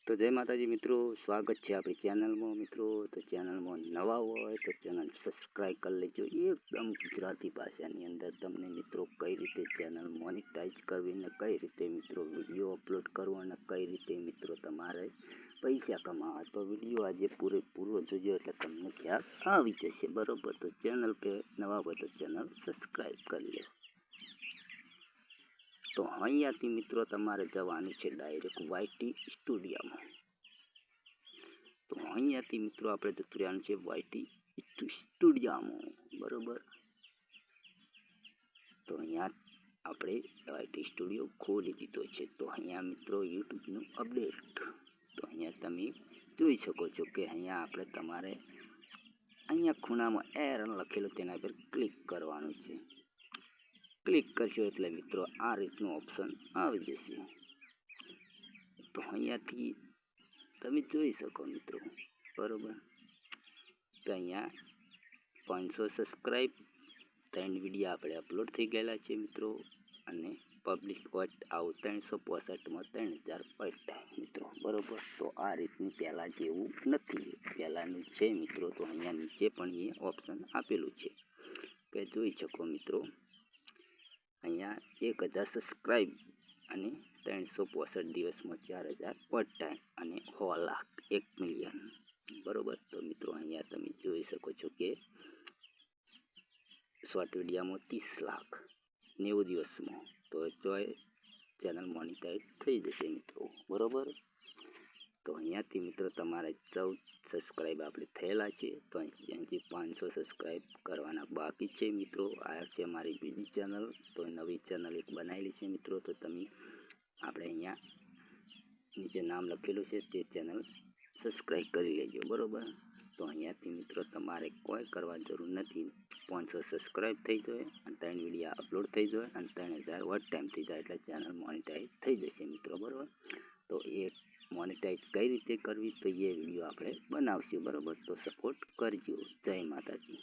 તો જય માતાજી મિત્રો, સ્વાગત છે આપણી ચેનલમાં મિત્રો. તો ચેનલમાં નવા હોય તો ચેનલ સબસ્ક્રાઈબ કરી લેજો. એકદમ ગુજરાતી ભાષાની અંદર તમને મિત્રો કઈ રીતે ચેનલ મોનિટાઈઝ કરવી ને કઈ રીતે મિત્રો વિડીયો અપલોડ કરવો અને કઈ રીતે મિત્રો તમારે પૈસા કમાવા. તો વિડીયો આજે પૂરેપૂરો જોજો એટલે તમને ખ્યાલ આવી જશે, બરોબર. તો ચેનલ કે નવા હોય તો ચેનલ સબસ્ક્રાઈબ કરી લે. તો અહીંયાથી મિત્રો તમારે જવાનું છે ડાયરેક્ટ વાયટી સ્ટુડિયોમાં. તો અહીંયાથી મિત્રો આપણે જતું રહેવાનું છે વાયટી સ્ટુડિયોમાં, બરોબર. તો અહીંયા આપણે વાયટી સ્ટુડિયો ખોલી દીધો છે. તો અહીંયા મિત્રો યુટ્યુબનું અપડેટ. તો અહીંયા તમે જોઈ શકો છો કે અહીંયા આપણે તમારે અહીંયા ખૂણામાં એરન લખેલું તેના પર ક્લિક કરવાનું છે. ક્લિક કરશો એટલે મિત્રો આ રીતનું ઓપ્શન આવી જશે. તો અહીંયાથી તમે જોઈ શકો મિત્રો, બરોબર. તો અહીંયા 500 સબસ્ક્રાઈબ 3 વિડીયો આપણે અપલોડ થઈ ગયેલા છે મિત્રો. અને પબ્લિક વોટ આવું 365માં 3000 પર ટાઈમ મિત્રો, બરોબર. તો આ રીતનું પહેલાં જેવું નથી, પહેલાંનું છે મિત્રો. તો અહીંયા નીચે પણ એ ઓપ્શન આપેલું છે કે જોઈ શકો મિત્રો. અહીંયા 1000 સબસ્ક્રાઈબ અને 365 દિવસમાં 4000 વોચ ટાઈમ અને 1 લાખ 1 મિલિયન, બરોબર. તો મિત્રો અહીંયા તમે જોઈ શકો છો કે શોર્ટ વિડીયામાં 30 લાખ 90 દિવસમાં. તો ચેનલ મોનિટાઈઝ થઈ જશે મિત્રો, બરોબર. તો અહીંયાથી મિત્રો તમારે 14 સબસ્ક્રાઈબ આપણે થયેલા છે. તો અહીંથી 500 સબસ્ક્રાઈબ કરવાના બાકી છે મિત્રો. આ છે મારી બીજી ચેનલ. તો નવી ચેનલ એક બનાવેલી છે મિત્રો. તો તમે આપણે અહીંયા નીચે નામ લખેલું છે તે ચેનલ સબસ્ક્રાઈબ કરી લેજો, બરોબર. તો અહીંયાથી મિત્રો તમારે કોઈ કરવા જરૂર નથી. 500 સબસ્ક્રાઈબ થઈ જાય અને 3 વિડીયો અપલોડ થઈ જાય અને 3000 વોચ ટાઈમ થઈ જાય એટલે ચેનલ મોનિટાઈઝ થઈ જશે મિત્રો, બરોબર. તો એ મોનિટાઈઝ કઈ રીતે કરવી તો એ વિડીયો આપણે બનાવશું, બરોબર. તો સપોર્ટ કરજો. જય માતાજી.